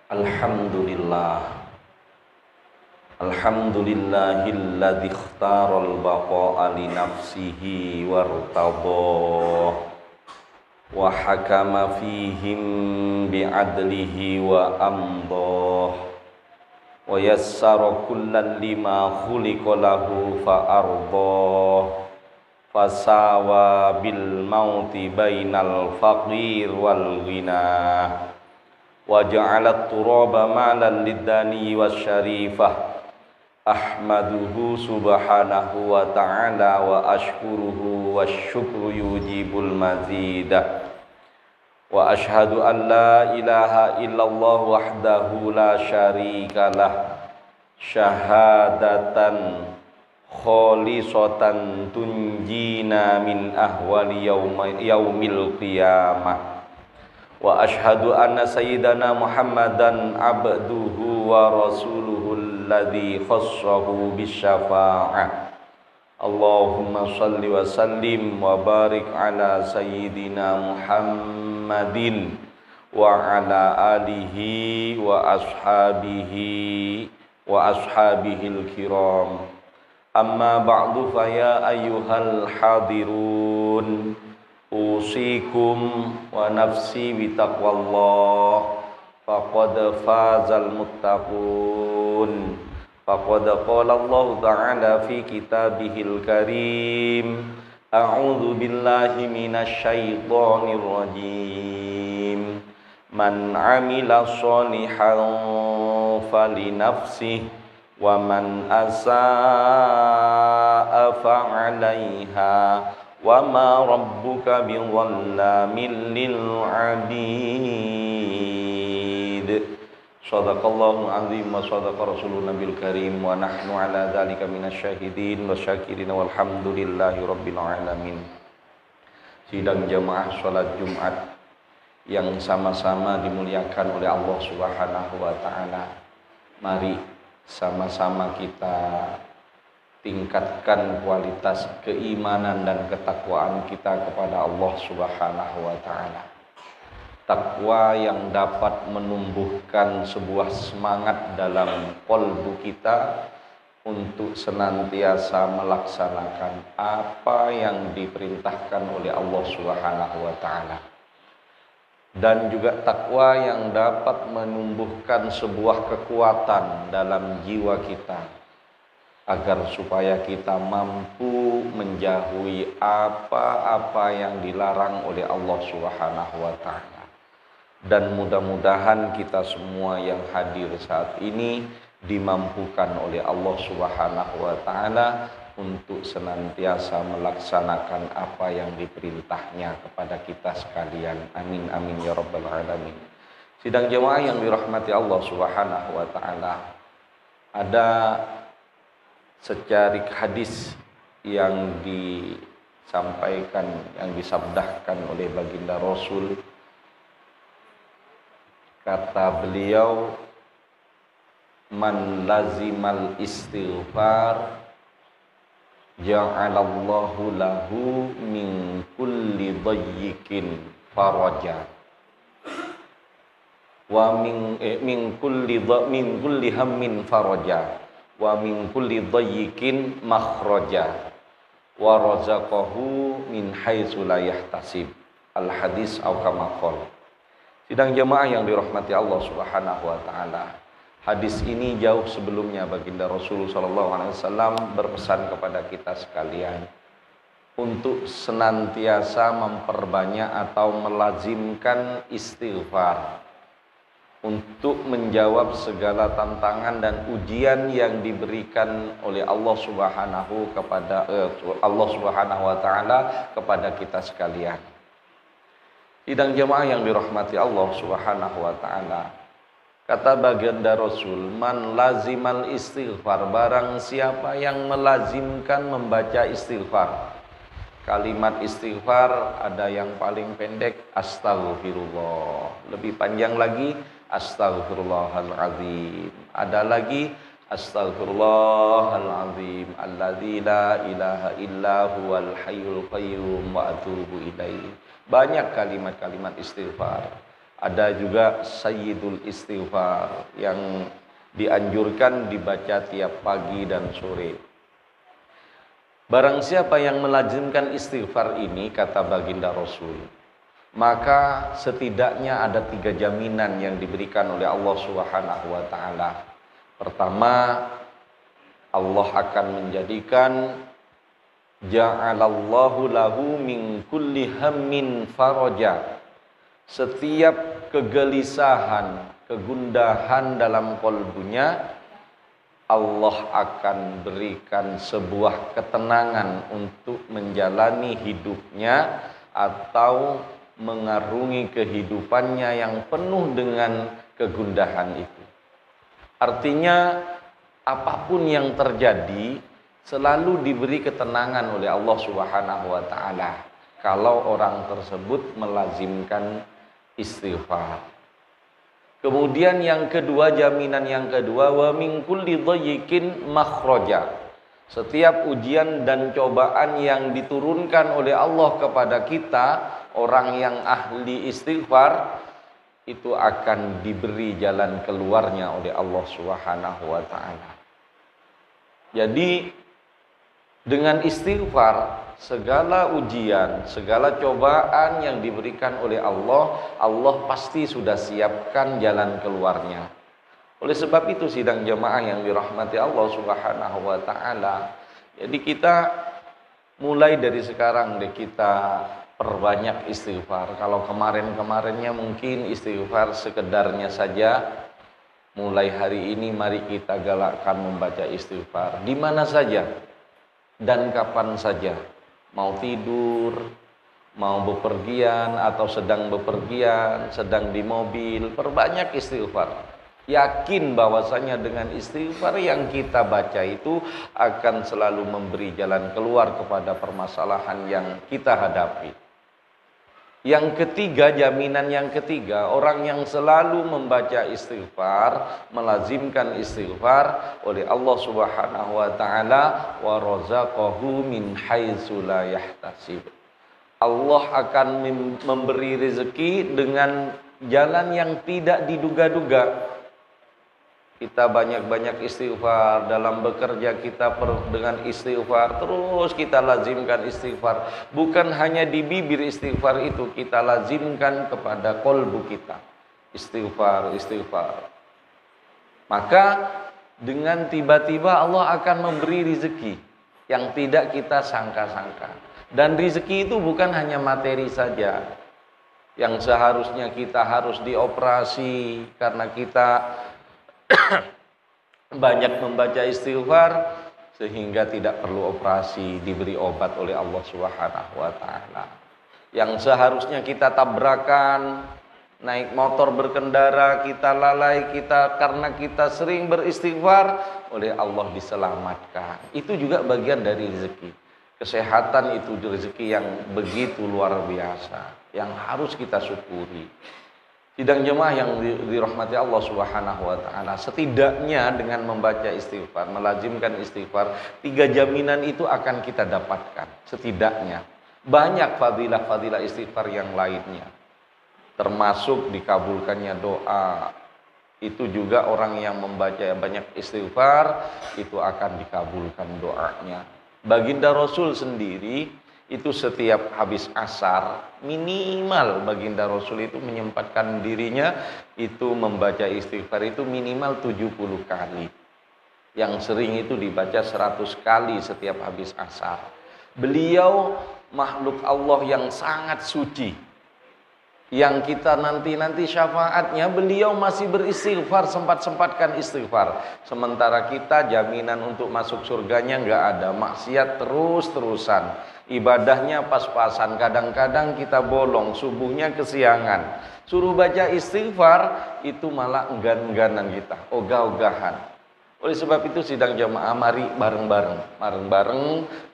Alhamdulillah. Alhamdulillahilladzi ikhtaral baqa'a li nafsihi wartadah wa hakama fihim bi'adlihi wa amdah wa yassara kullan lima khuliqa lahu fa ardah fasawa bil mauti bainal faqir wal ghina wa ja'alat turaba malan lidani wasyarifah. Ahmaduhu subhanahu wa ta'ala wa ashkuruhu wa syukru yujibul mazidah wa ashhadu an la ilaha illallah wahdahu la syarikalah syahadatan kholisatan tunjina min ahwali yaumil qiyamah wa ashhadu anna sayyidana Muhammadan abduhu wa rasuluhu alladhi khassahu bisyafa'ah. Allahumma salli wa sallim wa barik ala sayyidina Muhammadin wa ala alihi wa ashabihil kiram. Amma ba'du fa ya ayyuhal hadirun, usikum wa nafsi bitaqwallah faqad fazal muttaqun. Faqad qala Allah ta'ala fi kitabihil karim, a'udzu billahi minasy syaithanir rajim. Man 'amila sholihan falinafsihi wa man asaa fa'alaiha wa ma rabbuka biwallamin lil abid. Shadaqallahul azim wa shadaqa rasulun nabil karim wa nahnu ala dzalika minasyahidin wa syakirin walhamdulillahi rabbil alamin. Sidang jamaah salat Jumat yang sama-sama dimuliakan oleh Allah Subhanahu wa taala. Mari sama-sama kita tingkatkan kualitas keimanan dan ketakwaan kita kepada Allah Subhanahu wa taala. Takwa yang dapat menumbuhkan sebuah semangat dalam qalbu kita untuk senantiasa melaksanakan apa yang diperintahkan oleh Allah Subhanahu wa taala. Dan juga takwa yang dapat menumbuhkan sebuah kekuatan dalam jiwa kita, agar supaya kita mampu menjauhi apa-apa yang dilarang oleh Allah Subhanahu wa taala. Dan mudah-mudahan kita semua yang hadir saat ini dimampukan oleh Allah Subhanahu wa taala untuk senantiasa melaksanakan apa yang diperintahnya kepada kita sekalian. Amin amin ya rabbal alamin. Sidang jemaah yang dirahmati Allah Subhanahu wa taala, ada secarik hadis yang disampaikan, yang disabdahkan oleh baginda Rasul. Kata beliau, man lazimal istighfar ja'alallahu lahu min kulli dayyikin faraja wa min kulli hammin faraja wa min kulli dayyikin makhraja wa razaqahu min haitsu la yahtasib. Al hadis au kama qala. Sidang jemaah yang dirahmati Allah Subhanahu wa taala. Hadis ini jauh sebelumnya baginda Rasul sallallahu alaihi wasallam berpesan kepada kita sekalian untuk senantiasa memperbanyak atau melazimkan istighfar untuk menjawab segala tantangan dan ujian yang diberikan oleh Allah Subhanahu wa taala kepada kita sekalian. Sidang jemaah yang dirahmati Allah Subhanahu wa taala. Kata baginda Rasul, man lazimal istighfar, barang siapa yang melazimkan membaca istighfar. Kalimat istighfar ada yang paling pendek astaghfirullah, lebih panjang lagi astaghfirullahalazim, ada lagi astaghfirullahalazim alladzi la ilaha illa huwal hayyul qayyum wa atubu ilaih. Banyak kalimat-kalimat istighfar. Ada juga Sayyidul Istighfar yang dianjurkan dibaca tiap pagi dan sore. Barang siapa yang melazimkan istighfar ini, kata baginda Rasul, maka setidaknya ada 3 jaminan yang diberikan oleh Allah Subhanahu wa taala. Pertama, Allah akan menjadikan ja'alallahu lahu min kulli hammin faraja. Setiap kegelisahan, kegundahan dalam kalbunya, Allah akan berikan sebuah ketenangan untuk menjalani hidupnya atau mengarungi kehidupannya yang penuh dengan kegundahan itu. Artinya apapun yang terjadi selalu diberi ketenangan oleh Allah Subhanahu wa taala kalau orang tersebut melazimkan istighfar. Kemudian yang kedua, jaminan yang kedua, wa min kulli dhayyikin makhraja. Setiap ujian dan cobaan yang diturunkan oleh Allah kepada kita, orang yang ahli istighfar, itu akan diberi jalan keluarnya oleh Allah Subhanahu wa taala. Jadi dengan istighfar, segala ujian, segala cobaan yang diberikan oleh Allah, Allah pasti sudah siapkan jalan keluarnya. Oleh sebab itu sidang jemaah yang dirahmati Allah Subhanahu wa taala, jadi kita mulai dari sekarang deh kita perbanyak istighfar. Kalau kemarin-kemarinnya mungkin istighfar sekedarnya saja, mulai hari ini mari kita galakkan membaca istighfar di mana saja dan kapan saja. Mau tidur, mau bepergian atau sedang bepergian, sedang di mobil, perbanyak istighfar. Yakin bahwasanya dengan istighfar yang kita baca itu akan selalu memberi jalan keluar kepada permasalahan yang kita hadapi. Yang ketiga, jaminan yang ketiga, orang yang selalu membaca istighfar, melazimkan istighfar oleh Allah Subhanahu wa taala, wa razaqahu min haitsu la yahtasib. Allah akan memberi rezeki dengan jalan yang tidak diduga-duga. Kita banyak-banyak istighfar, dalam bekerja kita dengan istighfar, terus kita lazimkan istighfar. Bukan hanya di bibir istighfar itu, kita lazimkan kepada kolbu kita. Istighfar, istighfar. Maka dengan tiba-tiba Allah akan memberi rezeki yang tidak kita sangka-sangka. Dan rezeki itu bukan hanya materi saja. Yang seharusnya kita harus dioperasi karena kita banyak membaca istighfar sehingga tidak perlu operasi, diberi obat oleh Allah Subhanahu wa taala. Yang seharusnya kita tabrakan, naik motor berkendara, kita lalai, karena kita sering beristighfar, oleh Allah diselamatkan. Itu juga bagian dari rezeki. Kesehatan itu rezeki yang begitu luar biasa, yang harus kita syukuri. Sidang jemaah yang dirahmati Allah Subhanahu wa taala, setidaknya dengan membaca istighfar, melazimkan istighfar, 3 jaminan itu akan kita dapatkan. Setidaknya banyak fadilah-fadilah istighfar yang lainnya, termasuk dikabulkannya doa. Itu juga orang yang membaca banyak istighfar itu akan dikabulkan doanya. Baginda Rasul sendiri itu setiap habis asar, minimal baginda Rasul itu menyempatkan dirinya itu membaca istighfar itu minimal 70 kali. Yang sering itu dibaca 100 kali setiap habis asar. Beliau makhluk Allah yang sangat suci, yang kita nanti syafaatnya, beliau masih beristighfar, sempat-sempatkan istighfar. Sementara kita jaminan untuk masuk surganya nggak ada, maksiat terus-terusan. Ibadahnya pas-pasan, kadang-kadang kita bolong, subuhnya kesiangan. Suruh baca istighfar, itu malah enggan-engganan kita, ogah-ogahan. Oleh sebab itu sidang jamaah mari bareng-bareng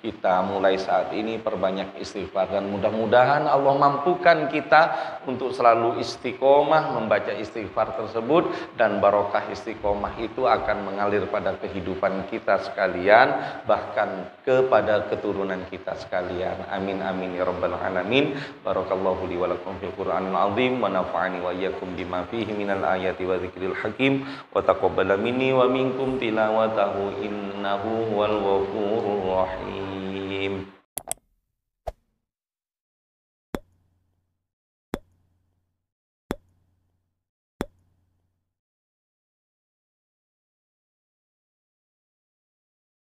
kita mulai saat ini perbanyak istighfar dan mudah-mudahan Allah mampukan kita untuk selalu istiqomah membaca istighfar tersebut dan barokah istiqomah itu akan mengalir pada kehidupan kita sekalian bahkan kepada keturunan kita sekalian. Amin amin ya rabbal alamin. Barakallahu li wa lakum fil Qur'anil azim wa nafa'ani wa iyyakum bima fihi minal ayati wa dzikril hakim wa taqabbala minni wa minkum tilawatahu innahu huwal ghafurur rahim.